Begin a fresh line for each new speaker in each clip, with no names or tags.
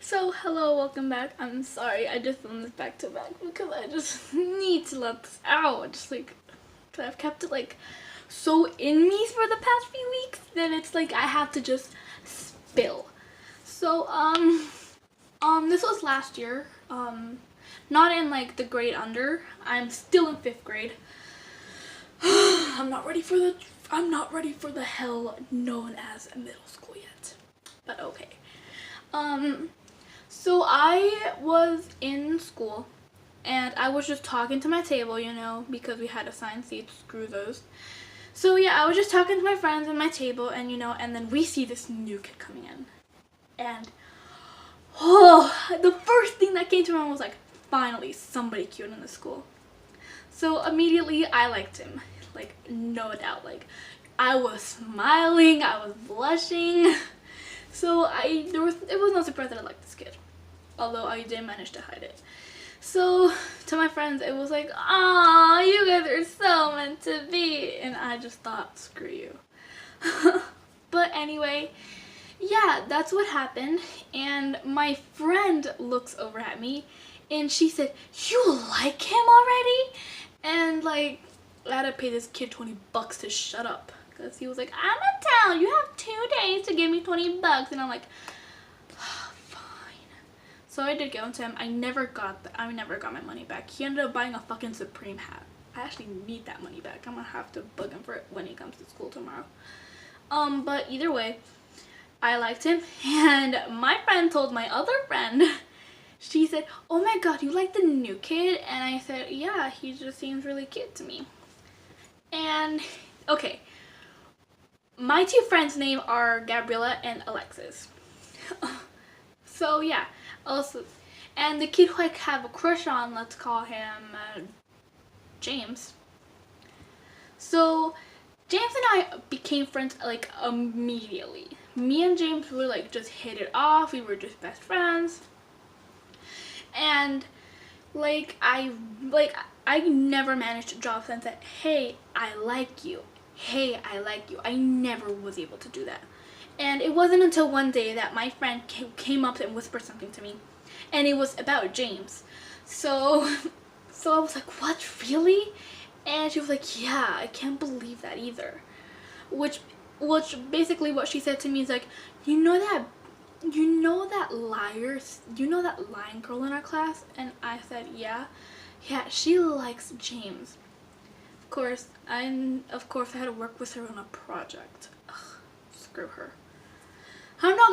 So, hello, welcome back. I'm sorry, I just filmed this back to back because I just need to let this out. Just like, cause I've kept it like so in me for the past few weeks that it's like I have to just spill. So, this was last year. Not in like the grade under. I'm still in 5th grade. I'm not ready for the hell known as middle school yet. But okay. So I was in school and I was just talking to my table, because we had assigned seats, screw those. So yeah, I was just talking to my friends at my table and and then we see this new kid coming in. And the first thing that came to my mind was like, finally somebody cute in the school. So immediately I liked him, like no doubt. Like I was smiling, I was blushing. So it was no surprise that I liked this kid, although I did manage to hide it. So to my friends, it was like, "Aw, you guys are so meant to be," and I just thought, screw you. But anyway, yeah, that's what happened. And my friend looks over at me, and she said, "You like him already?" And like, I had to pay this kid $20 to shut up. Because he was like, "I'm in town, you have 2 days to give me $20. And I'm like, fine. So I did give him to him. I never got my money back. He ended up buying a fucking Supreme hat. I actually need that money back. I'm gonna have to bug him for it when he comes to school tomorrow. But either way, I liked him. And my friend told my other friend, she said, "Oh my god, you like the new kid?" And I said, "Yeah, he just seems really cute to me." And okay, my 2 friends' name are Gabriella and Alexis. So yeah, also, and the kid who I have a crush on, let's call him James. So James and I became friends like immediately. Me and James were like just hit it off. We were just best friends. And I never managed to draw a sense that, hey, I like you. Hey, I like you. I never was able to do that. And it wasn't until one day that my friend came up and whispered something to me. And it was about James. So I was like, "What, really?" And she was like, "Yeah, I can't believe that either." Which basically what she said to me is like, you know that lying girl in our class?" And I said, yeah, she likes James. Of course, I had to work with her on a project. Ugh, screw her. I'm not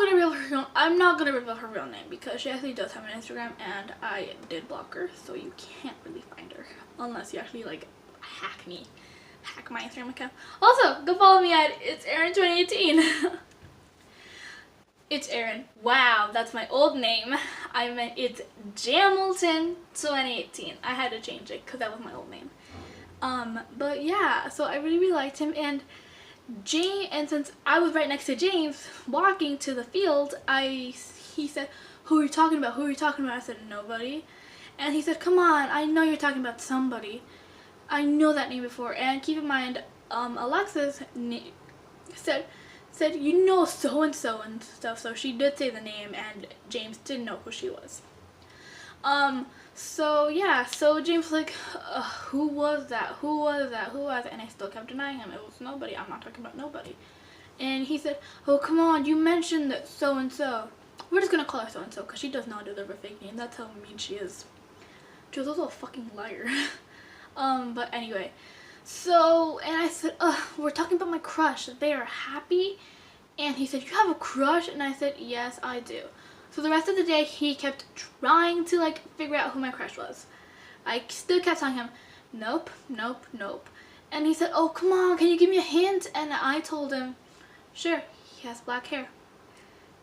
gonna reveal her real name because she actually does have an Instagram and I did block her, so you can't really find her unless you actually like hack my Instagram account. Also, go follow me at It's Erin 2018. It's Erin. Wow, that's my old name. I meant it's Jamilton 2018. I had to change it because that was my old name. But yeah, so I really liked him, and since I was right next to James walking to the field, he said, "Who are you talking about? Who are you talking about?" I said, "Nobody." And he said, "Come on, I know you're talking about somebody. I know that name before." And keep in mind, Alexis said, "You know so and so and stuff." So she did say the name, and James didn't know who she was. So yeah, so James was like, "Who was that? Who was that? Who was it?" And I still kept denying him. It was nobody. I'm not talking about nobody. And he said, "Oh, come on, you mentioned that so and so. We're just gonna call her so and so because she does not deserve a fake name. That's how mean she is." She was also a fucking liar. But anyway, so, and I said, "We're talking about my crush. They are happy." And he said, "You have a crush?" And I said, "Yes, I do." So the rest of the day, he kept trying to like figure out who my crush was. I still kept telling him, "Nope, nope, nope." And he said, "Oh, come on, can you give me a hint?" And I told him, "Sure, he has black hair."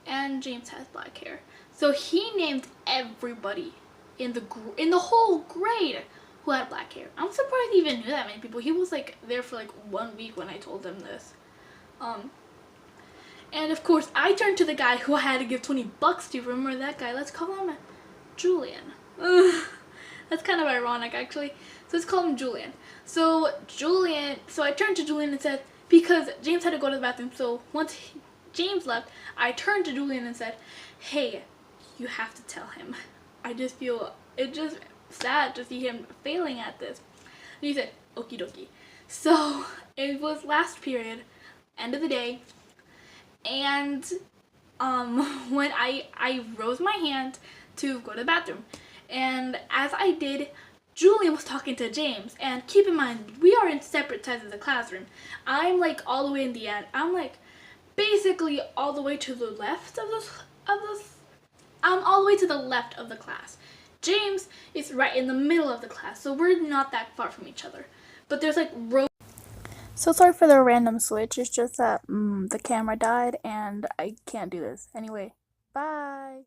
And James has black hair. So he named everybody in the whole grade who had black hair. I'm surprised he even knew that many people. He was like there for like 1 week when I told him this. And of course, I turned to the guy who I had to give $20 to. Remember that guy? Let's call him Julian. That's kind of ironic, actually. So let's call him Julian. So I turned to Julian and said, because James had to go to the bathroom, so once James left, I turned to Julian and said, "Hey, you have to tell him. I just feel it's just sad to see him failing at this. And he said, okie dokie. So it was last period, end of the day, and when I rose my hand to go to the bathroom, and as I did, Julian was talking to James. And keep in mind, we are in separate sides of the classroom. I'm like all the way in the end. I'm like basically all the way to the left of this. I'm all the way to the left of the class. James is right in the middle of the class, so we're not that far from each other. But there's like rows. So sorry for the random switch. It's just that the camera died and I can't do this. Anyway, bye.